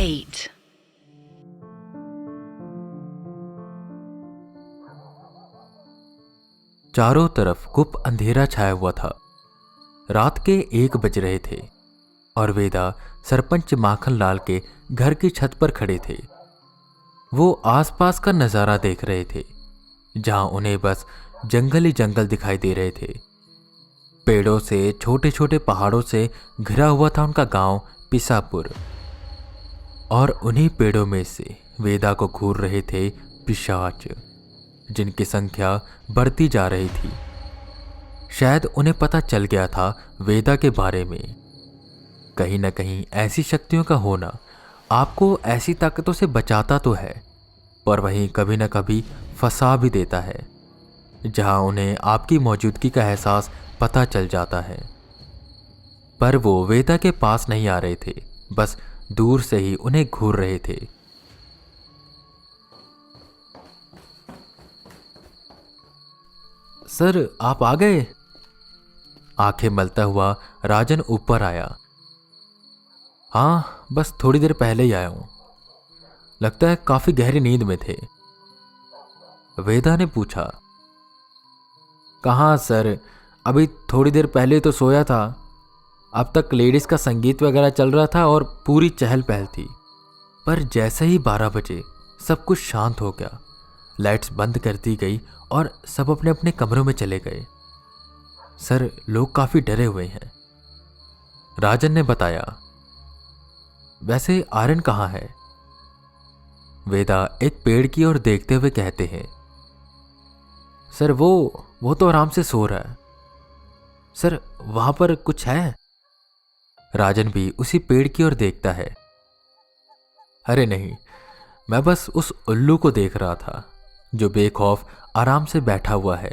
8. चारों तरफ गुप अंधेरा छाया हुआ था। रात के 1 बज रहे थे और वेदा सरपंच माखनलाल के घर की छत पर खड़े थे। वो आसपास का नजारा देख रहे थे, जहां उन्हें बस जंगल ही जंगल दिखाई दे रहे थे। पेड़ों से, छोटे छोटे पहाड़ों से घिरा हुआ था उनका गांव पिसापुर, और उन्हीं पेड़ों में से वेदा को घूर रहे थे पिशाच, जिनकी संख्या बढ़ती जा रही थी। शायद उन्हें पता चल गया था वेदा के बारे में। कहीं ना कहीं ऐसी शक्तियों का होना आपको ऐसी ताकतों से बचाता तो है, पर वहीं कभी ना कभी फंसा भी देता है, जहां उन्हें आपकी मौजूदगी का एहसास पता चल जाता है। पर वो वेदा के पास नहीं आ रहे थे, बस दूर से ही उन्हें घूर रहे थे। सर, आप आ गए? आंखें मलता हुआ राजन ऊपर आया। हाँ, बस थोड़ी देर पहले ही आया हूं। लगता है काफी गहरी नींद में थे। वेदा ने पूछा। कहाँ सर, अभी थोड़ी देर पहले तो सोया था। अब तक लेडीज का संगीत वगैरह चल रहा था और पूरी चहल पहल थी। पर जैसे ही 12 बजे सब कुछ शांत हो गया, लाइट्स बंद कर दी गई और सब अपने अपने कमरों में चले गए। सर, लोग काफी डरे हुए हैं, राजन ने बताया। वैसे आर्यन कहाँ है? वेदा एक पेड़ की ओर देखते हुए कहते हैं। सर, वो तो आराम से सो रहा है। सर, वहां पर कुछ है? राजन भी उसी पेड़ की ओर देखता है। अरे नहीं, मैं बस उस उल्लू को देख रहा था जो बेखौफ आराम से बैठा हुआ है।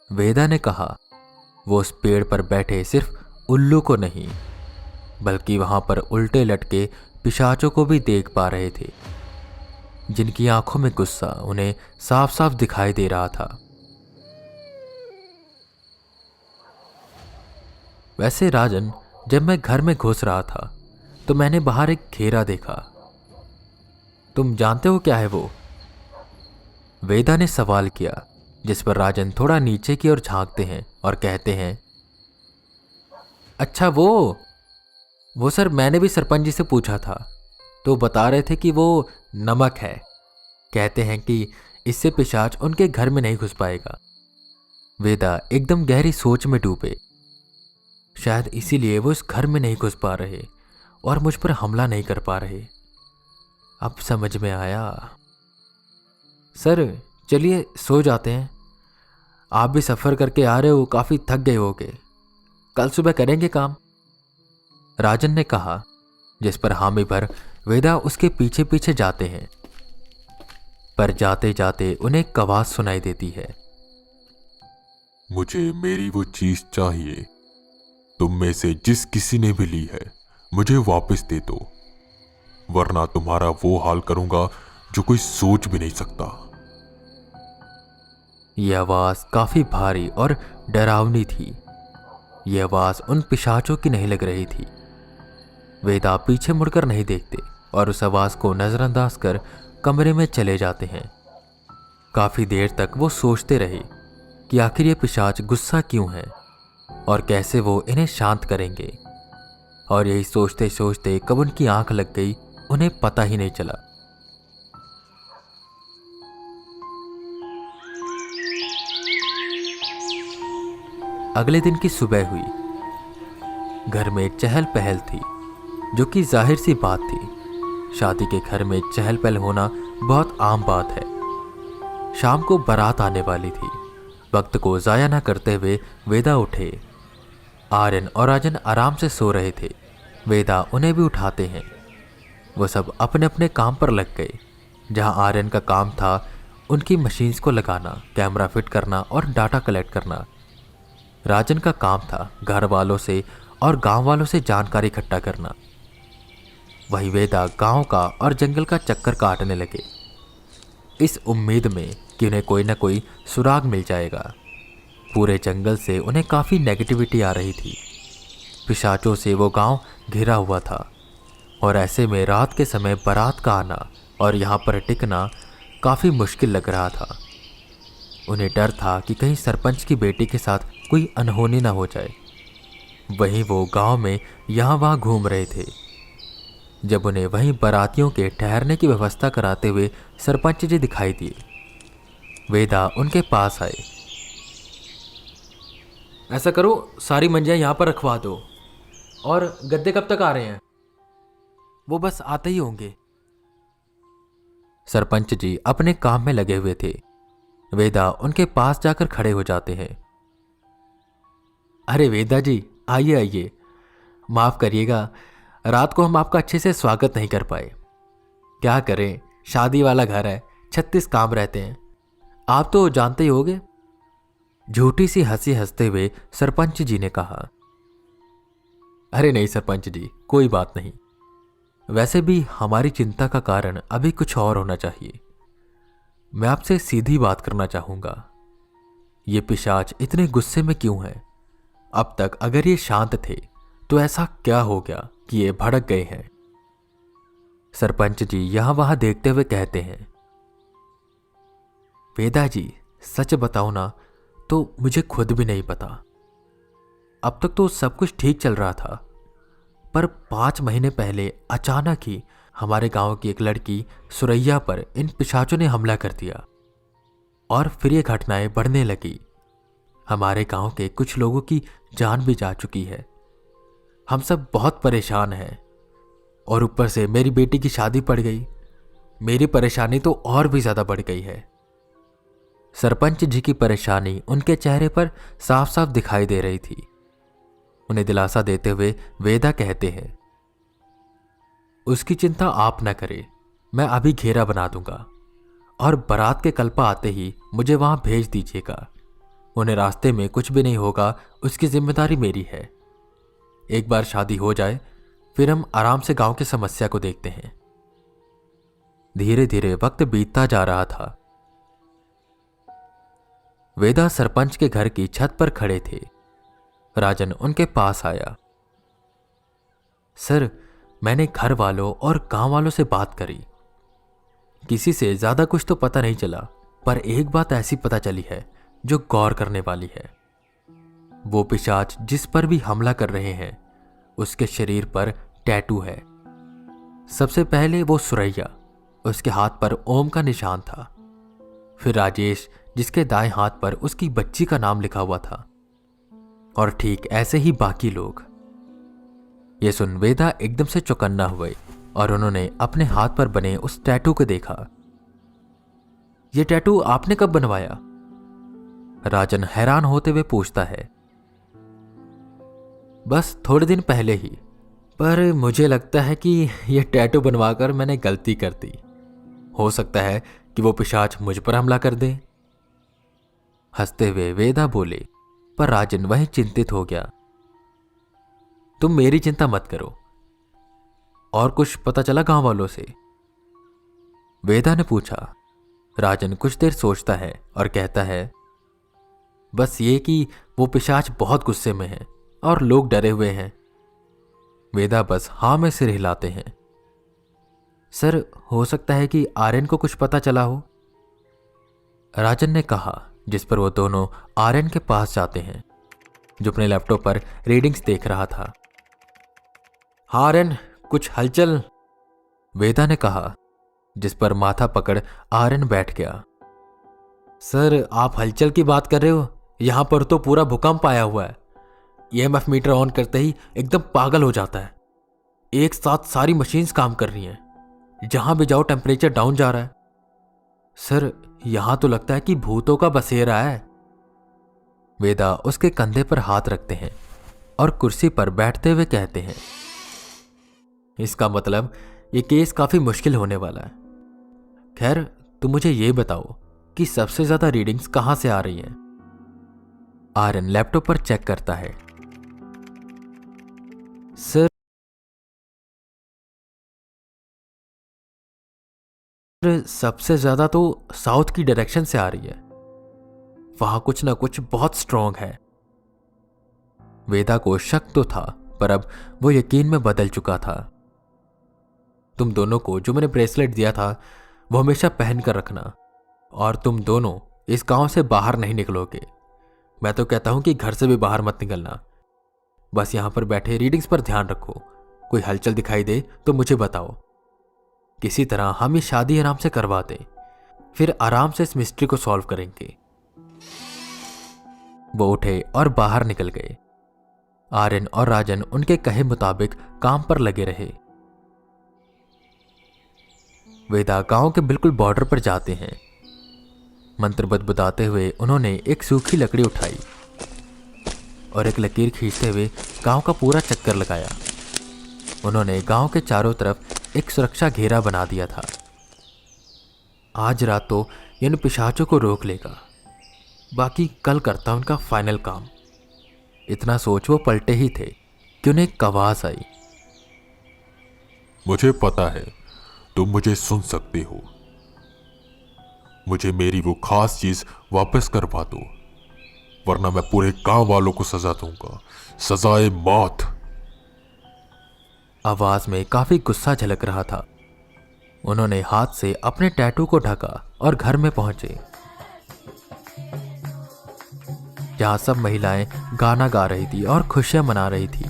वेदा ने कहा। वो उस पेड़ पर बैठे सिर्फ उल्लू को नहीं, बल्कि वहां पर उल्टे लटके पिशाचों को भी देख पा रहे थे, जिनकी आंखों में गुस्सा उन्हें साफ साफ दिखाई दे रहा था। वैसे राजन, जब मैं घर में घुस रहा था तो मैंने बाहर एक घेरा देखा। तुम जानते हो क्या है वो? वेदा ने सवाल किया, जिस पर राजन थोड़ा नीचे की ओर झांकते हैं और कहते हैं। अच्छा, वो सर, मैंने भी सरपंच जी से पूछा था, तो बता रहे थे कि वो नमक है। कहते हैं कि इससे पिशाच उनके घर में नहीं घुस पाएगा। वेदा एकदम गहरी सोच में डूबे। शायद इसीलिए वो इस घर में नहीं घुस पा रहे और मुझ पर हमला नहीं कर पा रहे। अब समझ में आया। सर, चलिए सो जाते हैं। आप भी सफर करके आ रहे हो, काफी थक गए होगे। कल सुबह करेंगे काम, राजन ने कहा, जिस पर हामी भर वेदा उसके पीछे पीछे जाते हैं। पर जाते जाते उन्हें एक आवाज सुनाई देती है। मुझे मेरी वो चीज चाहिए। तुम में से जिस किसी ने भी ली है, मुझे वापस दे दो, वरना तुम्हारा वो हाल करूंगा जो कोई सोच भी नहीं सकता। यह आवाज काफी भारी और डरावनी थी। यह आवाज उन पिशाचों की नहीं लग रही थी। वेदा पीछे मुड़कर नहीं देखते और उस आवाज को नजरअंदाज कर कमरे में चले जाते हैं। काफी देर तक वो सोचते रहे कि आखिर ये पिशाच गुस्सा क्यों है और कैसे वो इन्हें शांत करेंगे। और यही सोचते सोचते कब उनकी आंख लग गई, उन्हें पता ही नहीं चला। अगले दिन की सुबह हुई। घर में चहल पहल थी, जो कि जाहिर सी बात थी। शादी के घर में चहल पहल होना बहुत आम बात है। शाम को बारात आने वाली थी। वक्त को जाया ना करते हुए वेदा उठे। आर्यन और राजन आराम से सो रहे थे। वेदा उन्हें भी उठाते हैं। वो सब अपने अपने काम पर लग गए। जहां आर्यन का काम था उनकी मशीन्स को लगाना, कैमरा फिट करना और डाटा कलेक्ट करना, राजन का काम था घर वालों से और गांव वालों से जानकारी इकट्ठा करना। वही वेदा गांव का और जंगल का चक्कर काटने लगे, इस उम्मीद में कि उन्हें कोई ना कोई सुराग मिल जाएगा। पूरे जंगल से उन्हें काफ़ी नेगेटिविटी आ रही थी। पिशाचों से वो गांव घिरा हुआ था और ऐसे में रात के समय बारात का आना और यहाँ पर टिकना काफ़ी मुश्किल लग रहा था। उन्हें डर था कि कहीं सरपंच की बेटी के साथ कोई अनहोनी ना हो जाए। वहीं वो गांव में यहाँ वहाँ घूम रहे थे जब उन्हें वहीं बारातियों के ठहरने की व्यवस्था कराते हुए सरपंच जी दिखाई दिए। वेदा उनके पास आए। ऐसा करो, सारी मंजियाँ यहाँ पर रखवा दो। और गद्दे कब तक आ रहे हैं? वो बस आते ही होंगे। सरपंच जी अपने काम में लगे हुए थे। वेदा उनके पास जाकर खड़े हो जाते हैं। अरे वेदा जी, आइए आइए। माफ करिएगा, रात को हम आपका अच्छे से स्वागत नहीं कर पाए। क्या करें, शादी वाला घर है, 36 काम रहते हैं, आप तो जानते ही होगे। झूठी सी हंसी हंसते हुए सरपंच जी ने कहा। अरे नहीं सरपंच जी, कोई बात नहीं। वैसे भी हमारी चिंता का कारण अभी कुछ और होना चाहिए। मैं आपसे सीधी बात करना चाहूंगा। ये पिशाच इतने गुस्से में क्यों है? अब तक अगर ये शांत थे तो ऐसा क्या हो गया कि ये भड़क गए हैं? सरपंच जी यहां वहां देखते हुए कहते हैं। वेदा जी, सच बताओ ना तो मुझे खुद भी नहीं पता। अब तक तो सब कुछ ठीक चल रहा था, पर 5 महीने पहले अचानक ही हमारे गांव की एक लड़की सुरैया पर इन पिशाचों ने हमला कर दिया और फिर ये घटनाएं बढ़ने लगी। हमारे गांव के कुछ लोगों की जान भी जा चुकी है। हम सब बहुत परेशान हैं और ऊपर से मेरी बेटी की शादी पड़ गई। मेरी परेशानी तो और भी ज्यादा बढ़ गई है। सरपंच जी की परेशानी उनके चेहरे पर साफ साफ दिखाई दे रही थी। उन्हें दिलासा देते हुए वेदा कहते हैं, उसकी चिंता आप न करें, मैं अभी घेरा बना दूंगा और बारात के कल्पा आते ही मुझे वहां भेज दीजिएगा। उन्हें रास्ते में कुछ भी नहीं होगा, उसकी जिम्मेदारी मेरी है। एक बार शादी हो जाए फिर हम आराम से गांव की समस्या को देखते हैं। धीरे धीरे वक्त बीतता जा रहा था। वेदा सरपंच के घर की छत पर खड़े थे। राजन उनके पास आया। सर, मैंने घर वालों और गांव वालों से बात करी। किसी से ज्यादा कुछ तो पता नहीं चला, पर एक बात ऐसी पता चली है जो गौर करने वाली है। वो पिशाच जिस पर भी हमला कर रहे हैं उसके शरीर पर टैटू है। सबसे पहले वो सुरैया, उसके हाथ पर ओम का निशान था। फिर राजेश, जिसके दाएं हाथ पर उसकी बच्ची का नाम लिखा हुआ था। और ठीक ऐसे ही बाकी लोग। ये सुन वेदा एकदम से चौकन्ना हुए और उन्होंने अपने हाथ पर बने उस टैटू को देखा। ये टैटू आपने कब बनवाया? राजन हैरान होते हुए पूछता है। बस थोड़े दिन पहले ही, पर मुझे लगता है कि यह टैटू बनवाकर मैंने गलती कर दी। हो सकता है कि वो पिशाच मुझ पर हमला कर दे। हंसते हुए वेदा बोले, पर राजन वही चिंतित हो गया। तुम मेरी चिंता मत करो। और कुछ पता चला गांव वालों से? वेदा ने पूछा। राजन कुछ देर सोचता है और कहता है, बस ये कि वो पिशाच बहुत गुस्से में है और लोग डरे हुए हैं। वेदा बस हाँ में सिर हिलाते हैं। सर, हो सकता है कि आर्यन को कुछ पता चला हो, राजन ने कहा, जिस पर वो दोनों आर्यन के पास जाते हैं जो अपने लैपटॉप पर रीडिंग्स देख रहा था। हाँ आर्यन, कुछ हलचल? वेदा ने कहा, जिस पर माथा पकड़ आर्यन बैठ गया। सर, आप हलचल की बात कर रहे हो? यहां पर तो पूरा भूकंप आया हुआ है। ईएमएफ मीटर ऑन करते ही एकदम पागल हो जाता है। एक साथ सारी मशीन्स काम कर रही हैं। जहां भी जाओ टेम्परेचर डाउन जा रहा है। सर, यहां तो लगता है कि भूतों का बसेरा है। वेदा उसके कंधे पर हाथ रखते हैं और कुर्सी पर बैठते हुए कहते हैं, इसका मतलब ये केस काफी मुश्किल होने वाला है। खैर, तुम मुझे ये बताओ कि सबसे ज्यादा रीडिंग्स कहां से आ रही हैं? आर्यन लैपटॉप पर चेक करता है। सर, सबसे ज्यादा तो साउथ की डायरेक्शन से आ रही है। वहां कुछ ना कुछ बहुत स्ट्रांग है। वेदा को शक तो था, पर अब वो यकीन में बदल चुका था। तुम दोनों को जो मैंने ब्रेसलेट दिया था वो हमेशा पहन कर रखना, और तुम दोनों इस गांव से बाहर नहीं निकलोगे। मैं तो कहता हूं कि घर से भी बाहर मत निकलना। बस यहां पर बैठे रीडिंग्स पर ध्यान रखो। कोई हलचल दिखाई दे तो मुझे बताओ। किसी तरह हम ये शादी आराम से करवा दें, फिर आराम से इस मिस्ट्री को सॉल्व करेंगे। वो उठे और बाहर निकल गए। आर्यन और राजन उनके कहे मुताबिक काम पर लगे रहे। वेदा गांव के बिल्कुल बॉर्डर पर जाते हैं। मंत्र बदबुदाते हुए उन्होंने एक सूखी लकड़ी उठाई और एक लकीर खींचते हुए गांव का पूरा चक्कर लगाया। उन्होंने गांव के चारों तरफ एक सुरक्षा घेरा बना दिया था। आज रात तो इन पिशाचों को रोक लेगा, बाकी कल करता उनका फाइनल काम। इतना सोच वो पलटे ही थे कि उन्हें एक आवाज आई। मुझे पता है तुम मुझे सुन सकते हो। मुझे मेरी वो खास चीज वापस करवा दो, वरना मैं पूरे गांव वालों को सजा दूंगा, सजाए मौत। आवाज में काफी गुस्सा झलक रहा था। उन्होंने हाथ से अपने टैटू को ढका और घर में पहुंचे, जहां सब महिलाएं गाना गा रही थी और खुशियां मना रही थी।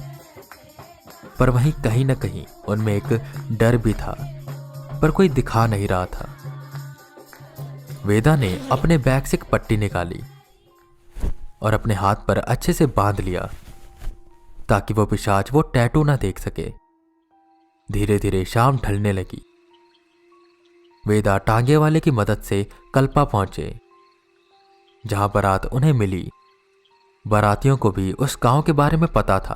पर वहीं कहीं न कहीं उनमें एक डर भी था, पर कोई दिखा नहीं रहा था। वेदा ने अपने बैग से एक पट्टी निकाली और अपने हाथ पर अच्छे से बांध लिया ताकि वो पिशाच वो टैटू ना देख सके। धीरे धीरे शाम ढलने लगी। वेदा टांगे वाले की मदद से कल्पा पहुंचे, जहां बारात उन्हें मिली। बारातियों को भी उस गांव के बारे में पता था,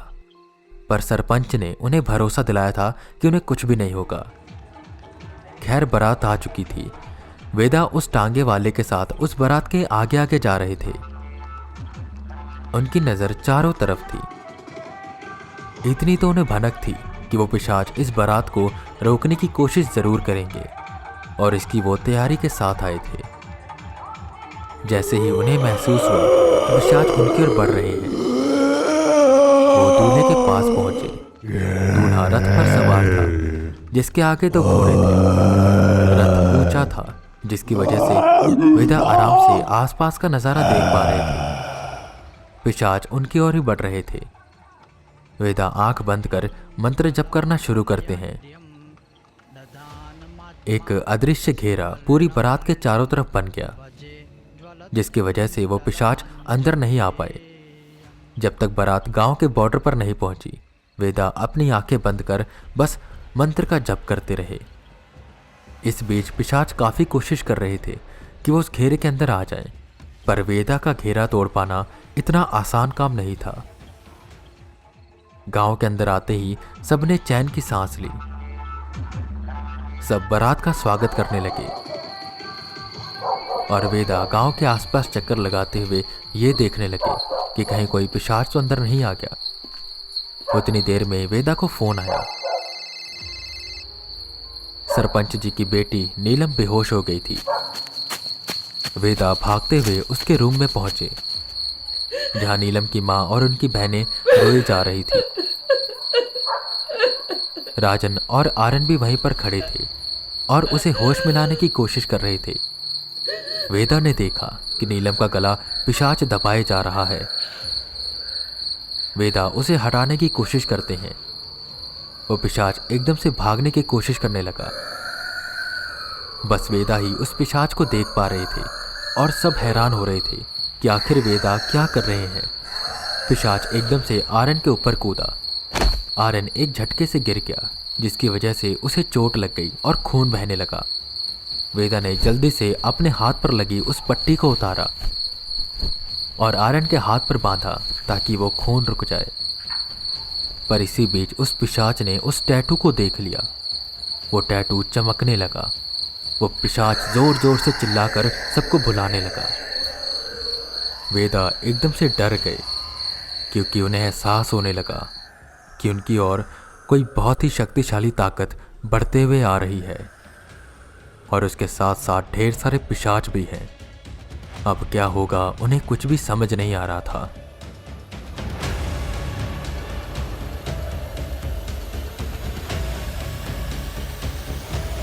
पर सरपंच ने उन्हें भरोसा दिलाया था कि उन्हें कुछ भी नहीं होगा। खैर, बारात आ चुकी थी। वेदा उस टांगे वाले के साथ उस बारात के आगे आगे जा रहे थे। उनकी नजर चारों तरफ थी। इतनी तो उन्हें भनक थी कि वो पिशाच इस बारात को रोकने की कोशिश जरूर करेंगे, और इसकी वो तैयारी के साथ आए थे। जैसे ही उन्हें महसूस हुआ कि पिशाच उनकी ओर बढ़ रहे हैं, वो दूल्हे के पास पहुंचे। दूल्हा रथ पर सवार था, जिसके आगे दो घोड़े थे। रथ ऊंचा था, जिसकी वजह से वेदा आराम से आसपास का नजारा देख पा रहे थे। पिशाच उनकी ओर ही बढ़ रहे थे। वेदा आंख बंद कर मंत्र जप करना शुरू करते हैं। एक अदृश्य घेरा पूरी बारात के चारों तरफ बन गया, जिसकी वजह से वो पिशाच अंदर नहीं आ पाए। जब तक बारात गांव के बॉर्डर पर नहीं पहुंची, वेदा अपनी आंखें बंद कर बस मंत्र का जप करते रहे। इस बीच पिशाच काफी कोशिश कर रहे थे कि वो उस घेरे के अंदर आ जाएं, पर वेदा का घेरा तोड़ पाना इतना आसान काम नहीं था। गांव के अंदर आते ही सबने चैन की सांस ली। सब बारात का स्वागत करने लगे और वेदा गांव के आसपास चक्कर लगाते हुए ये देखने लगे कि कहीं कोई पिशाच तो अंदर नहीं आ गया। उतनी देर में वेदा को फोन आया। सरपंच जी की बेटी नीलम बेहोश हो गई थी। वेदा भागते हुए उसके रूम में पहुंचे, जहां नीलम की मां और उनकी बहनें रोई जा रही थी। राजन और आर्यन भी वहीं पर खड़े थे और उसे होश में लाने की कोशिश कर रहे थे। वेदा ने देखा कि नीलम का गला पिशाच दबाए जा रहा है। वेदा उसे हटाने की कोशिश करते हैं। वो पिशाच एकदम से भागने की कोशिश करने लगा। बस वेदा ही उस पिशाच को देख पा रहे थे और सब हैरान हो रहे थे कि आखिर वेदा क्या कर रहे हैं। पिशाच एकदम से आर्यन के ऊपर कूदा। आर्यन एक झटके से गिर गया, जिसकी वजह से उसे चोट लग गई और खून बहने लगा। वेदा ने जल्दी से अपने हाथ पर लगी उस पट्टी को उतारा और आर्यन के हाथ पर बांधा ताकि वो खून रुक जाए। पर इसी बीच उस पिशाच ने उस टैटू को देख लिया। वो टैटू चमकने लगा। वो पिशाच जोर जोर से चिल्लाकर सबको बुलाने लगा। वेदा एकदम से डर गए, क्योंकि उन्हें एहसास होने लगा कि उनकी ओर कोई बहुत ही शक्तिशाली ताकत बढ़ते हुए आ रही है, और उसके साथ साथ ढेर सारे पिशाच भी हैं। अब क्या होगा उन्हें कुछ भी समझ नहीं आ रहा था।